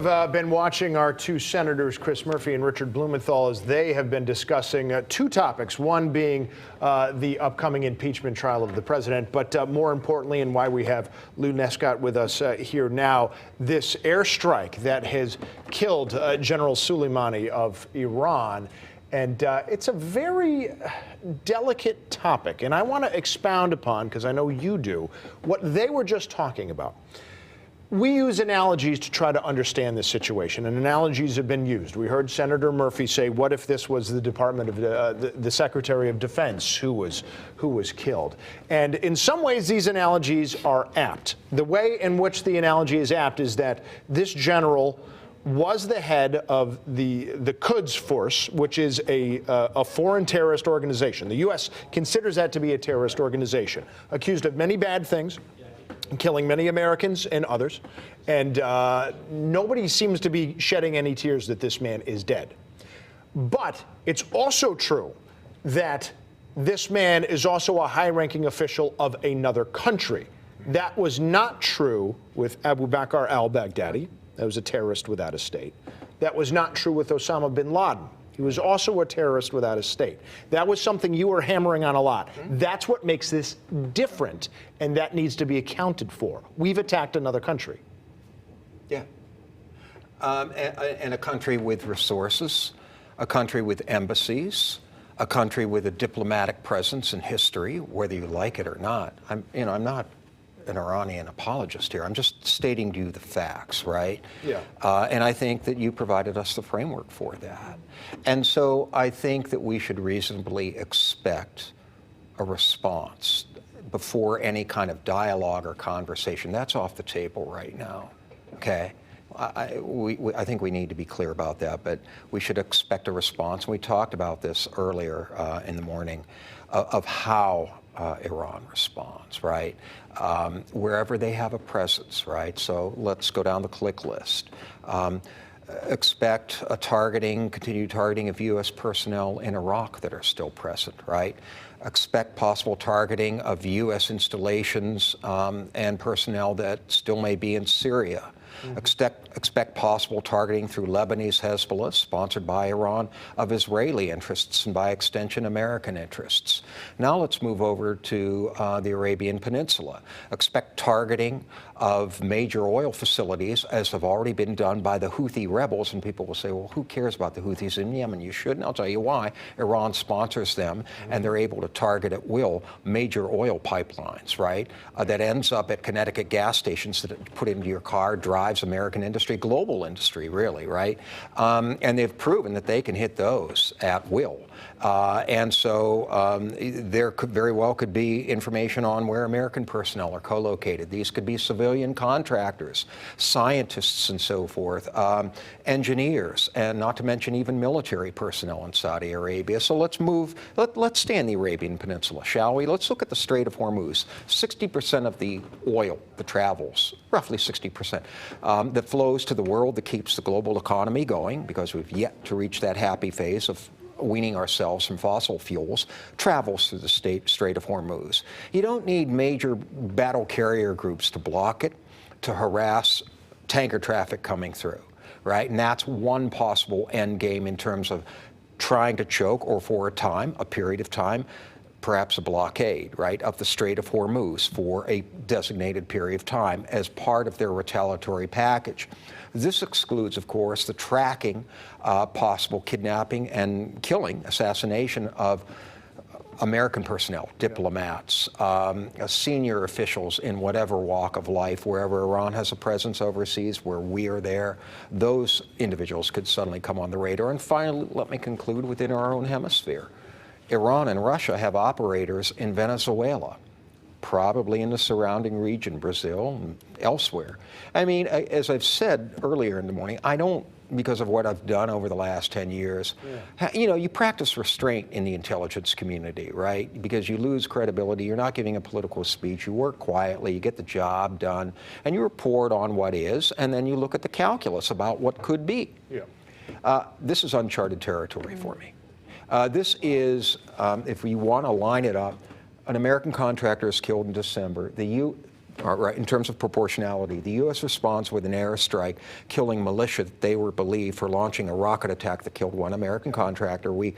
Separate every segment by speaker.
Speaker 1: I've been watching our two senators, Chris Murphy and Richard Blumenthal, as they have been discussing two topics, one being the upcoming impeachment trial of the president, but more importantly, and why we have Lew Nescott with us here now, this airstrike that has killed General Soleimani of Iran. And it's a very delicate topic, and I want to expound upon, because I know you do, what they were just talking about. We use analogies to try to understand this situation, and analogies have been used. We heard Senator Murphy say, what if this was the Department of the Secretary of Defense who was killed? And in some ways, these analogies are apt. The way in which the analogy is apt is that this general was the head of the Quds Force, which is a foreign terrorist organization. The U.S. considers that to be a terrorist organization, accused of many bad things, killing many Americans and others, and nobody seems to be shedding any tears that this man is dead. But it's also true that this man is also a high-ranking official of another country. That was not true with Abu Bakr al-Baghdadi. That was a terrorist without a state. That was not true with Osama bin Laden. He was also a terrorist without a state. That was something you were hammering on a lot. That's what makes this different, and that needs to be accounted for. We've attacked another country.
Speaker 2: Yeah. And a country with resources, a country with embassies, a country with a diplomatic presence and history, whether you like it or not. I'm not an Iranian apologist here. I'm just stating to you the facts, right?
Speaker 1: Yeah.
Speaker 2: And I think that you provided us the framework for that. And so I think that we should reasonably expect a response before any kind of dialogue or conversation. That's off the table right now, okay? I think we need to be clear about that, but we should expect a response. We talked about this earlier in the morning of how Iran responds, right? Wherever they have a presence, right? So let's go down the click list. Expect a continued targeting of U.S. personnel in Iraq that are still present, right? Expect possible targeting of U.S. installations and personnel that still may be in Syria. Expect possible targeting through Lebanese Hezbollah, sponsored by Iran, of Israeli interests and by extension American interests. Now let's move over to the Arabian Peninsula. Expect targeting of major oil facilities, as have already been done by the Houthi rebels. And people will say, well, who cares about the Houthis in Yemen? You shouldn't. I'll tell you why. Iran sponsors them, and they're able to target at will major oil pipelines, right? That ends up at Connecticut gas stations that put into your car, drives American industry, global industry, really, right? And they've proven that they can hit those at will. And so there very well could be information on where American personnel are co-located. These could be civilian contractors, scientists and so forth, engineers, and not to mention even military personnel in Saudi Arabia. So let's stay in the Arabian Peninsula, shall we? Let's look at the Strait of Hormuz. 60% of the oil that travels, roughly 60%, that flows to the world, that keeps the global economy going, because we've yet to reach that happy phase of weaning ourselves from fossil fuels, travels through the Strait of Hormuz. You don't need major battle carrier groups to block it, to harass tanker traffic coming through, right? And that's one possible end game in terms of trying to choke, or for a period of time, perhaps a blockade, right, of the Strait of Hormuz for a designated period of time as part of their retaliatory package. This excludes, of course, the tracking, possible kidnapping and killing, assassination of American personnel, diplomats, senior officials in whatever walk of life, wherever Iran has a presence overseas, where we are there. Those individuals could suddenly come on the radar. And finally, let me conclude within our own hemisphere. Iran and Russia have operators in Venezuela, probably in the surrounding region, Brazil, and elsewhere. I mean, as I've said earlier in the morning, I don't, because of what I've done over the last 10 years, you practice restraint in the intelligence community, right? Because you lose credibility, you're not giving a political speech, you work quietly, you get the job done, and you report on what is, and then you look at the calculus about what could be. Yeah. This is uncharted territory for me. This is, if we want to line it up, an American contractor is killed in December. Right, in terms of proportionality, the U.S. responds with an airstrike, killing militia that they were believed for launching a rocket attack that killed one American contractor. We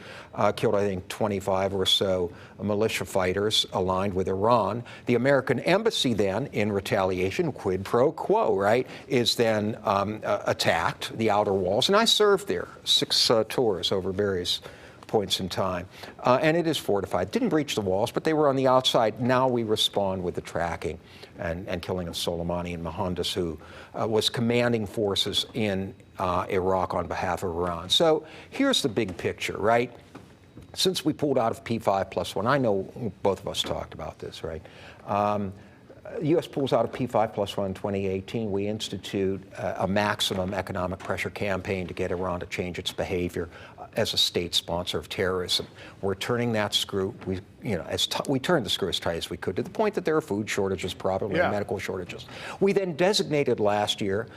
Speaker 2: killed, I think, 25 or so militia fighters aligned with Iran. The American embassy then, in retaliation, quid pro quo, right, is then attacked, the outer walls. And I served there 6 tours over various points in time. And it is fortified. Didn't breach the walls, but they were on the outside. Now we respond with the tracking and killing of Soleimani and Mohandas, who was commanding forces in Iraq on behalf of Iran. So here's the big picture, right? Since we pulled out of P5+1, I know both of us talked about this, right? The U.S. pulls out of P5+1 in 2018. We institute a maximum economic pressure campaign to get Iran to change its behavior as a state sponsor of terrorism. We're turning that screw, we turned the screw as tight as we could, to the point that there are food shortages, probably medical shortages. We then designated last year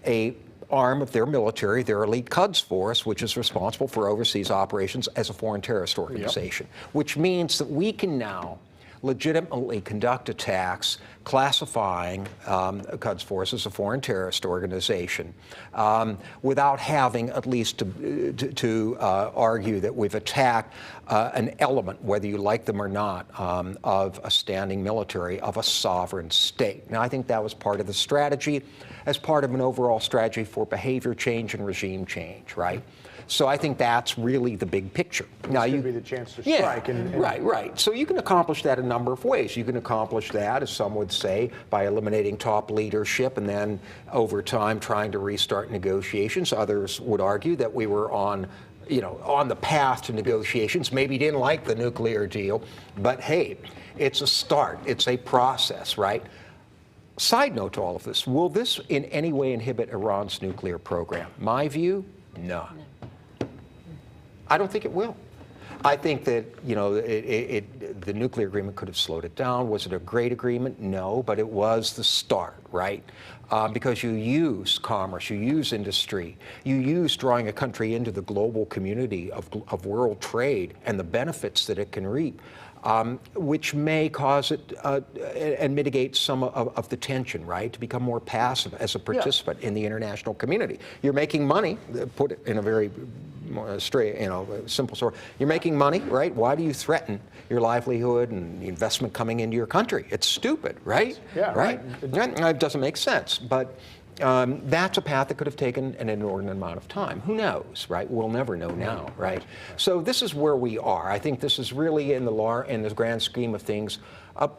Speaker 2: a arm of their military, their elite Quds force, which is responsible for overseas operations, as a foreign terrorist organization, which means that we can now legitimately conduct attacks classifying Quds Force as a foreign terrorist organization without having at least to argue that we've attacked an element, whether you like them or not, of a standing military of a sovereign state. Now, I think that was part of the strategy as part of an overall strategy for behavior change and regime change, right? So I think that's really the big picture.
Speaker 1: Now you be the chance to strike.
Speaker 2: Right. So you can accomplish that a number of ways. You can accomplish that, as some would say, by eliminating top leadership and then over time trying to restart negotiations. Others would argue that we were on the path to negotiations. Maybe didn't like the nuclear deal, but hey, it's a start. It's a process, right? Side note to all of this, will this in any way inhibit Iran's nuclear program? My view, no. I don't think it will. I think that, the nuclear agreement could have slowed it down. Was it a great agreement? No, but it was the start, right? Because you use commerce, you use industry, you use drawing a country into the global community of world trade and the benefits that it can reap, which may cause it and mitigate some of the tension, right? To become more passive as a participant in the international community. You're making money, put it in a very straight, simple story. You're making money, right? Why do you threaten your livelihood and the investment coming into your country? It's stupid, right?
Speaker 1: Yeah,
Speaker 2: right. It doesn't make sense, but that's a path that could have taken an inordinate amount of time. Who knows, right? We'll never know now, right? So this is where we are. I think this is really in the grand scheme of things,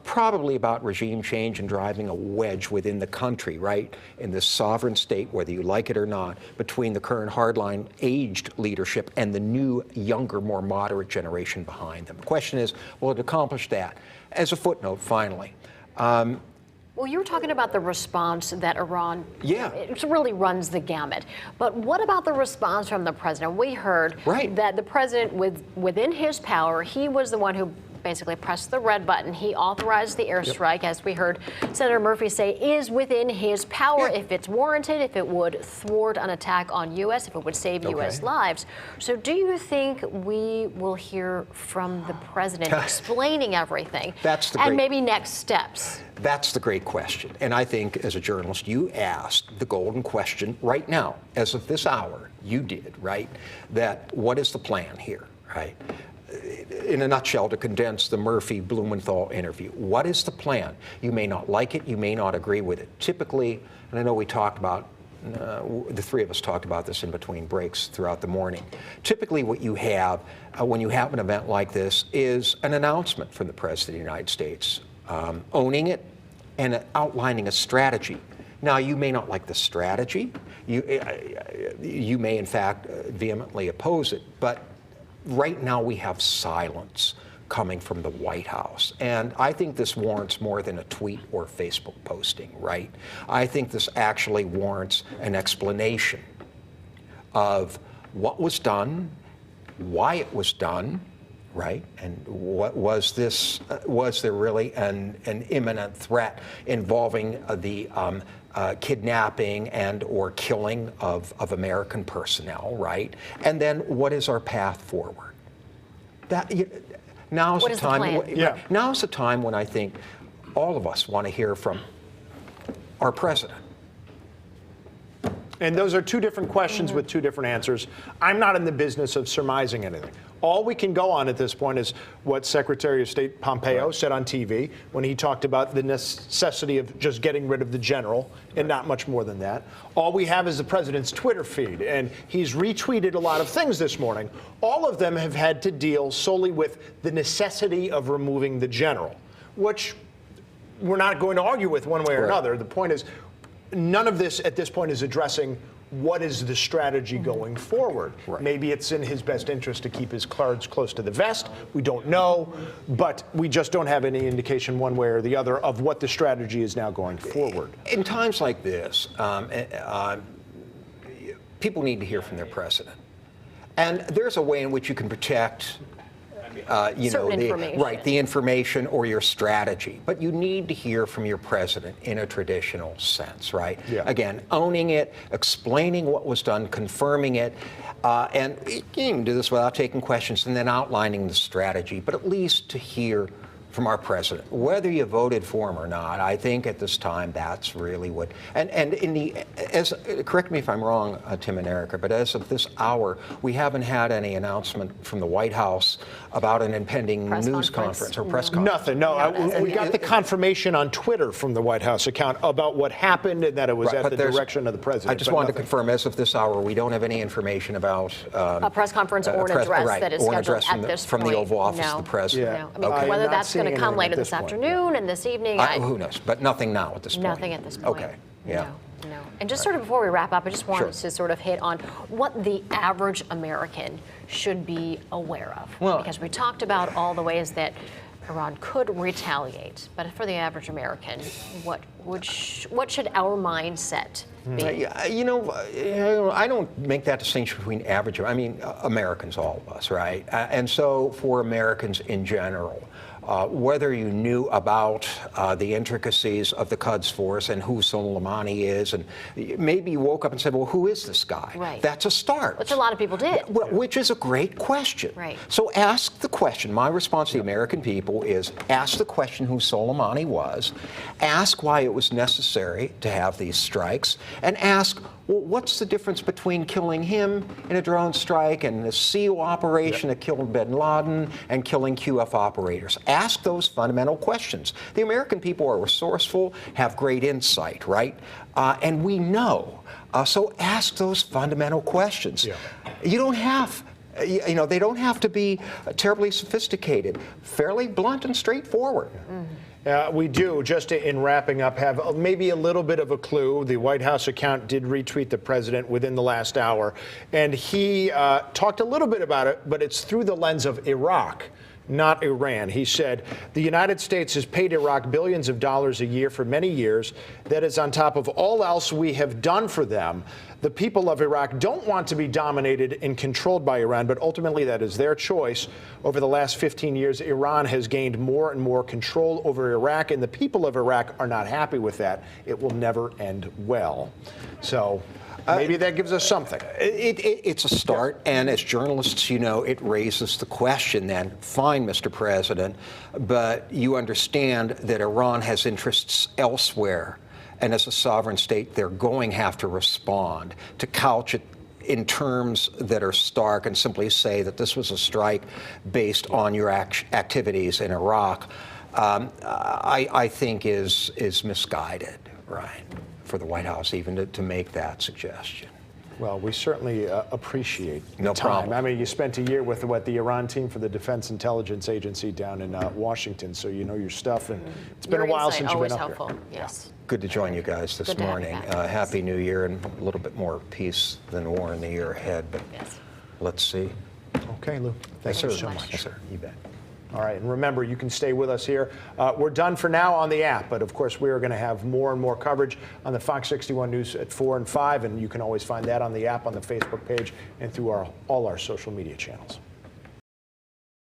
Speaker 2: probably about regime change and driving a wedge within the country, right? In this sovereign state, whether you like it or not, between the current hardline aged leadership and the new, younger, more moderate generation behind them. The question is, will it accomplish that? As a footnote, finally,
Speaker 3: well, you were talking about the response that Iran it really runs the gamut. But what about the response from the president? We heard that the president, within his power, he was the one who basically pressed the red button. He authorized the airstrike, as we heard Senator Murphy say, is within his power if it's warranted, if it would thwart an attack on U.S., if it would save U.S. lives. So do you think we will hear from the president explaining everything and maybe next steps?
Speaker 2: That's the great question. And I think, as a journalist, you asked the golden question right now, as of this hour, you did, right? That what is the plan here, right? In a nutshell, to condense the Murphy-Blumenthal interview, what is the plan? You may not like it, you may not agree with it. Typically, and I know we talked about, the three of us talked about this in between breaks throughout the morning. Typically what you have when you have an event like this is an announcement from the President of the United States, owning it and outlining a strategy. Now, you may not like the strategy. You may, in fact, vehemently oppose it, but right now we have silence coming from the White House. And I think this warrants more than a tweet or Facebook posting, right? I think this actually warrants an explanation of what was done, why it was done, right? And what was this? Was there really an imminent threat involving the kidnapping and or killing of American personnel, right? And then what is our path forward? Now's the time when I think all of us want to hear from our president?
Speaker 1: And those are two different questions with two different answers. I'm not in the business of surmising anything. All we can go on at this point is what Secretary of State Pompeo said on TV when he talked about the necessity of just getting rid of the general and not much more than that. All we have is the president's Twitter feed, and he's retweeted a lot of things this morning. All of them have had to deal solely with the necessity of removing the general, which we're not going to argue with one way or another. The point is, none of this at this point is addressing what is the strategy going forward. Maybe it's in his best interest to keep his cards close to the vest. We don't know, but we just don't have any indication one way or the other of what the strategy is now going forward.
Speaker 2: In times like this, people need to hear from their president. And there's a way in which you can protect the information or your strategy. But you need to hear from your president in a traditional sense, right?
Speaker 1: Yeah.
Speaker 2: Again, owning it, explaining what was done, confirming it, and you can do this without taking questions and then outlining the strategy, but at least to hear from our president, whether you voted for him or not. I think at this time that's really what. And correct me if I'm wrong, Tim and Erica, but as of this hour, we haven't had any announcement from the White House about an impending news conference or press conference.
Speaker 1: Nothing. No, we got the confirmation on Twitter from the White House account about what happened and that it was at the direction of the president.
Speaker 2: I just wanted to confirm, as of this hour, we don't have any information about
Speaker 3: a press conference or an address that is scheduled at this point.
Speaker 2: From the Oval Office of the president.
Speaker 3: No. I mean, whether that's going to come later this afternoon and this evening.
Speaker 2: Who knows? But nothing now at this point.
Speaker 3: Nothing at this point.
Speaker 2: Okay. Yeah.
Speaker 3: No. And just sort of before we wrap up, I just wanted to sort of hit on what the average American should be aware of. Because we talked about all the ways that Iran could retaliate. But for the average American, what should our mindset be?
Speaker 2: I don't make that distinction between average. I mean, Americans, all of us, right? And so for Americans in general, whether you knew about the intricacies of the Quds Force and who Soleimani is, and maybe you woke up and said, well, who is this guy?
Speaker 3: Right.
Speaker 2: That's a start.
Speaker 3: Which a lot of people did.
Speaker 2: Which is a great question.
Speaker 3: Right.
Speaker 2: So ask the question. My response to the American people is ask the question who Soleimani was, ask why it was necessary to have these strikes, and ask, well, what's the difference between killing him in a drone strike and the SEAL operation that killed bin Laden and killing QF operators? Ask those fundamental questions. The American people are resourceful, have great insight, right? And we know. So ask those fundamental questions. Yeah. You don't have, they don't have to be terribly sophisticated. Fairly blunt and straightforward.
Speaker 3: Mm-hmm.
Speaker 1: We do, just in wrapping up, have maybe a little bit of a clue. The White House account did retweet the president within the last hour, and he talked a little bit about it, but it's through the lens of Iraq, not Iran. He said, the United States has paid Iraq billions of dollars a year for many years. That is on top of all else we have done for them. The people of Iraq don't want to be dominated and controlled by Iran, but ultimately that is their choice. Over the last 15 years, Iran has gained more and more control over Iraq, and the people of Iraq are not happy with that. It will never end well. So maybe that gives us something.
Speaker 2: It's a start, and as journalists, it raises the question then, fine, Mr. President, but you understand that Iran has interests elsewhere, and as a sovereign state, they're going to have to respond. To couch it in terms that are stark and simply say that this was a strike based on your activities in Iraq, I think is misguided, right, for the White House even to make that suggestion.
Speaker 1: Well, we certainly appreciate the
Speaker 2: No
Speaker 1: time.
Speaker 2: problem.
Speaker 1: I mean, you spent a year with the Iran team for the Defense Intelligence Agency down in Washington, so you know your stuff, and it's been a while since you've been up
Speaker 3: helpful.
Speaker 1: here.
Speaker 3: Yes.
Speaker 2: Good to join you guys this morning. Happy New Year, and a little bit more peace than war in the year ahead, but let's see.
Speaker 1: Okay, Lou. Thanks so much.
Speaker 2: Yes, sir. You bet.
Speaker 1: All right, and remember, you can stay with us here. We're done for now on the app, but of course, we are going to have more and more coverage on the Fox 61 News at 4 and 5, and you can always find that on the app, on the Facebook page, and through all our social media channels.